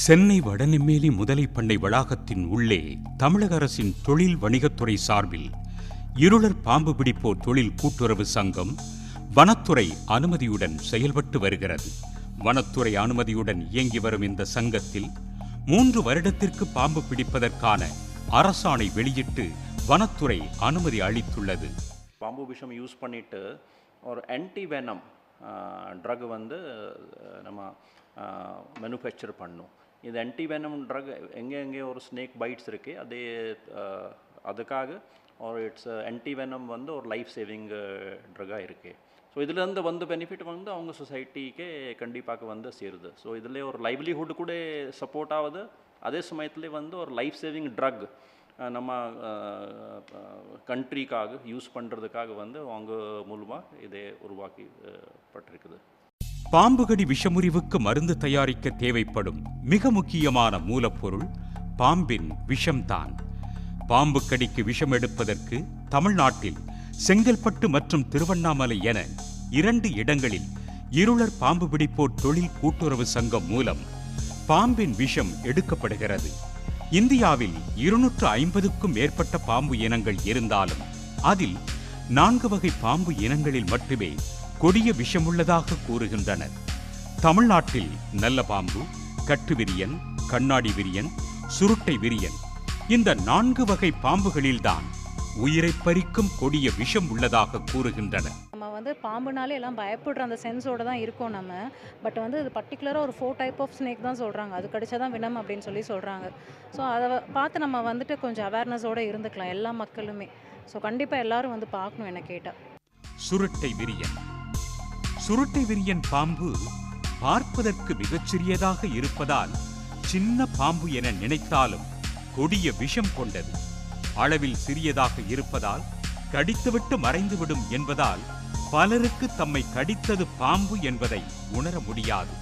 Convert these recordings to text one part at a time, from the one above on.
சென்னை வடநெம்மேலி முதலை பண்ணை வளாகத்தின் உள்ளே தமிழக அரசின் தொழில் வணிகத்துறை சார்பில் இருளர் பாம்பு பிடிப்போர் தொழில் கூட்டுறவு சங்கம் வனத்துறை அனுமதியுடன் செயல்பட்டு வருகிறது. வனத்துறை அனுமதியுடன் இயங்கி வரும் இந்த சங்கத்தில் 3 வருடத்திற்கு பாம்பு பிடிப்பதற்கான அரசாணை வெளியிட்டு வனத்துறை அனுமதி அளித்துள்ளது. பாம்பு விஷம் யூஸ் பண்ணிட்டு ஒரு ஆன்டி வெனம் ட்ரக் நம்ம மேனுஃபேக்சர் பண்ணோம். இது ஆன்டி வெனம் ட்ரக் எங்கே ஒரு ஸ்னேக் பைட்ஸ் இருக்குது அதுக்காக ஒரு இட்ஸ் ஆன்டி வெனம் ஒரு லைஃப் சேவிங் ட்ரக்காக இருக்குது. ஸோ இதுலேருந்து பெனிஃபிட் அவங்க சொசைட்டிக்கே கண்டிப்பாக சேருது. ஸோ இதில் ஒரு லைவ்லிஹுட் கூட சப்போர்ட் ஆகுது. அதே சமயத்தில் ஒரு லைஃப் சேவிங் ட்ரக் நம்ம கண்ட்ரிக்காக யூஸ் பண்ணுறதுக்காக அவங்க மூலமாக இதே உருவாக்கி பட்டிருக்குது. பாம்புகடி விஷமுறிவுக்கு மருந்து தயாரிக்க தேவைப்படும் மிக முக்கியமான மூலப்பொருள் பாம்பின் விஷம்தான். பாம்பு கடிக்கு விஷம் எடுப்பதற்கு தமிழ்நாட்டில் செங்கல்பட்டு மற்றும் திருவண்ணாமலை என 2 இடங்களில் இருளர் பாம்பு பிடிப்போர் தொழில் கூட்டுறவு சங்கம் மூலம் பாம்பின் விஷம் எடுக்கப்படுகிறது. இந்தியாவில் 250க்கும் மேற்பட்ட பாம்பு இனங்கள் இருந்தாலும் அதில் 4 வகை பாம்பு இனங்களில் மட்டுமே கொடிய விஷமுள்ளதாக கூறுகின்றனர். தமிழ்நாட்டில் நல்ல பாம்பு, கட்டுவிரியன், கண்ணாடி விரியன், சுருட்டை விரியன் இந்த 4 வகை பாம்புகளில்தான் உயிரை பறிக்கும் கொடிய விஷம் உள்ளதாக கூறுகின்றனர். நம்ம பாம்புனாலே எல்லாம் பயப்படுற அந்த சென்ஸோடு தான் இருக்கோம் நம்ம. பட் இது பர்டிகுலராக ஒரு 4 டைப் ஆஃப் ஸ்னேக் தான் சொல்கிறாங்க. அது கடிச்சாதான் வினம் அப்படின்னு சொல்லி சொல்கிறாங்க. ஸோ அதை பார்த்து நம்ம கொஞ்சம் அவேர்னஸோடு இருந்துக்கலாம் எல்லா மக்களுமே. ஸோ கண்டிப்பாக எல்லாரும் பார்க்கணும் என்ன கேட்டால். சுருட்டை விரியன். சுருட்டை விரியன் பாம்பு பார்ப்பதற்கு மிகச்சிறியதாக இருப்பதால் சின்ன பாம்பு என நினைத்தாலும் கொடிய விஷம் கொண்டது. அளவில் சிறியதாக இருப்பதால் கடித்துவிட்டு மறைந்துவிடும் என்பதால் பலருக்கு தம்மை கடித்தது பாம்பு என்பதை உணர முடியாது.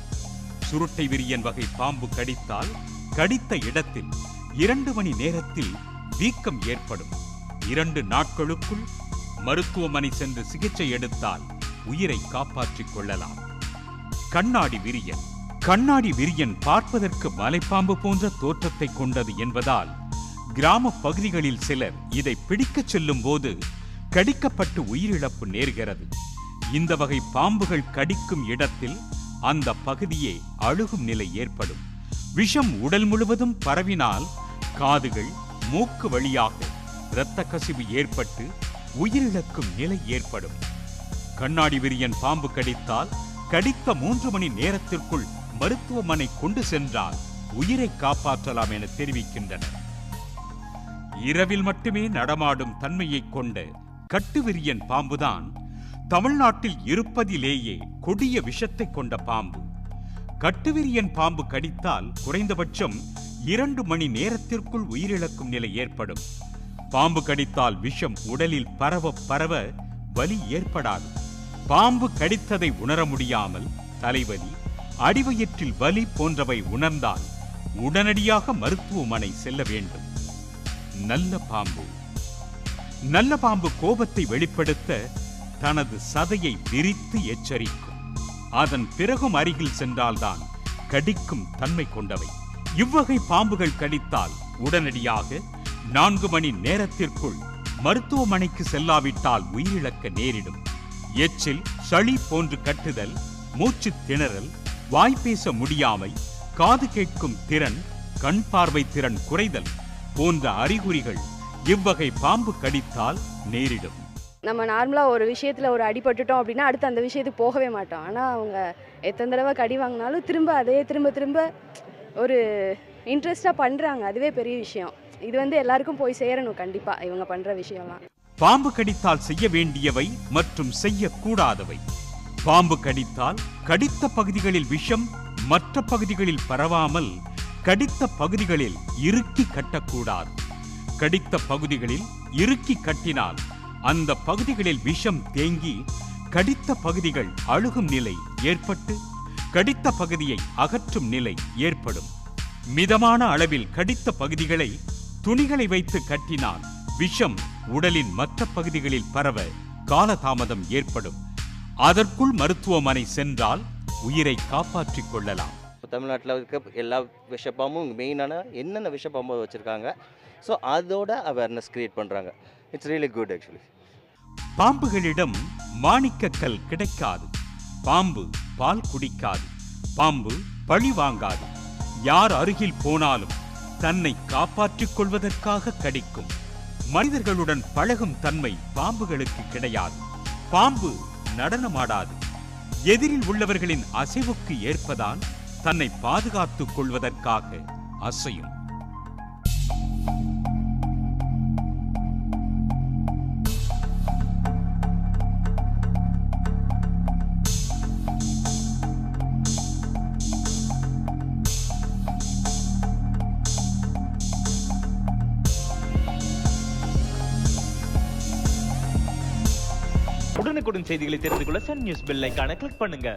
சுருட்டை விரியன் வகை பாம்பு கடித்தால் கடித்த இடத்தில் 2 மணி நேரத்தில் வீக்கம் ஏற்படும். 2 நாட்களுக்குள் மருத்துவமனை சென்று சிகிச்சை எடுத்தால் உயிரை காப்பாற்றிக் கொள்ளலாம். கண்ணாடி விரியன். கண்ணாடி விரியன் பார்ப்பதற்கு மலைப்பாம்பு போன்ற தோற்றத்தை கொண்டது என்பதால் கிராம பகுதிகளில் சிலர் இதை பிடிக்கச் செல்லும் போது கடிக்கப்பட்டு உயிரிழப்பு நேர்கிறது. இந்த வகை பாம்புகள் கடிக்கும் இடத்தில் அந்த பகுதியே அழுகும் நிலை ஏற்படும். விஷம் உடல் முழுவதும் பரவினால் காதுகள், மூக்கு வழியாக இரத்த கசிவு ஏற்பட்டு உயிரிழக்கும் நிலை ஏற்படும். கண்ணாடி விரியன் பாம்பு கடித்தால் கடித்த 3 மணி நேரத்திற்குள் மருத்துவமனை கொண்டு சென்றால் உயிரை காப்பாற்றலாம் என தெரிவிக்கின்றனர். இரவில் மட்டுமே நடமாடும் தன்மையை கொண்ட கட்டுவிரியன் பாம்புதான் தமிழ்நாட்டில் இருப்பதிலேயே கொடிய விஷத்தை கொண்ட பாம்பு. கட்டுவிரியன் பாம்பு கடித்தால் குறைந்தபட்சம் 2 மணி நேரத்திற்குள் உயிரிழக்கும் நிலை ஏற்படும். பாம்பு கடித்தால் விஷம் உடலில் பரவ வலி ஏற்படாது. பாம்பு கடித்ததை உணர முடியாமல் தலைவலி, அடிவயிற்றில் வலி போன்றவை உணர்ந்தால் உடனடியாக மருத்துவமனை செல்ல வேண்டும். நல்ல பாம்பு. நல்ல பாம்பு கோபத்தை வெளிப்படுத்த தனது சதையை விரித்து எச்சரிக்கும். அதன் பிறகும் அருகில் சென்றால்தான் கடிக்கும் தன்மை கொண்டவை. இவ்வகை பாம்புகள் கடித்தால் உடனடியாக 4 மணி நேரத்திற்குள் மருத்துவமனைக்கு செல்லாவிட்டால் உயிரிழக்க நேரிடும். எச்சில், சளி போன்று கட்டுதல், மூச்சு திணறல், வாய் பேச முடியாமை, காது கேட்கும் திறன், கண் பார்வை திறன் குறைதல் போன்ற அறிகுறிகள் இவ்வகை பாம்பு கடித்தால் நேரிடும். நம்ம நார்மலாக ஒரு விஷயத்தில் ஒரு அடிபட்டுட்டோம் அப்படின்னா அடுத்து அந்த விஷயத்துக்கு போகவே மாட்டோம். ஆனால் அவங்க எத்தனை தடவை கடி வாங்கினாலும் திரும்ப ஒரு இன்ட்ரெஸ்டாக பண்ணுறாங்க. அதுவே பெரிய விஷயம். இது எல்லாருக்கும் போய் சேரணும் கண்டிப்பாக இவங்க பண்ணுற விஷயம்லாம். பாம்பு கடித்தால் செய்ய வேண்டியவை மற்றும் செய்யக்கூடாதவை. பாம்பு கடித்தால் கடித்த பகுதிகளில் விஷம் மற்ற பகுதிகளில் பரவாமல் கடித்த பகுதிகளில் இறுக்கி கட்டக்கூடாது. கடித்த பகுதிகளில் இறுக்கி கட்டினால் அந்த பகுதிகளில் விஷம் தேங்கி கடித்த பகுதிகள் அழுகும் நிலை ஏற்பட்டு கடித்த பகுதியை அகற்றும் நிலை ஏற்படும். மிதமான அளவில் கடித்த பகுதிகளை துணிகளை வைத்து கட்டினால் விஷம் உடலின் மற்ற பகுதிகளில் பரவ காலதாமதம் ஏற்படும். அதற்குள் மருத்துவமனை சென்றால் உயிரை காப்பாற்றிக் கொள்ளலாம். இப்போ தமிழ்நாட்டில் இருக்க எல்லா விஷப்பாம்பும் மெயினான என்னென்ன விஷப்பாம்பு வச்சுருக்காங்க, ஸோ அதோட அவேர்னஸ் க்ரியேட் பண்ணுறாங்க. It's really good actually. பாம்புகளிடம் மாணிக்கக்கல் கிடைக்காது, பாம்பு பால் குடிக்காது, பாம்பு பழி வாங்காது, யார் அருகில் போனாலும் தன்னை காப்பாற்றிக் கொள்வதற்காக கடிக்கும். மனிதர்களுடன் பழகும் தன்மை பாம்புகளுக்கு கிடையாது. பாம்பு நடனமாடாது, எதிரில் உள்ளவர்களின் அசைவுக்கு ஏற்பதான் தன்னை பாதுகாத்துக் கொள்வதற்காக அசையும். உடனுக்குடன் செய்திகளை தெரிந்து கொள்ள சன் நியூஸ் பெல் ஐகானை கிளிக் பண்ணுங்க.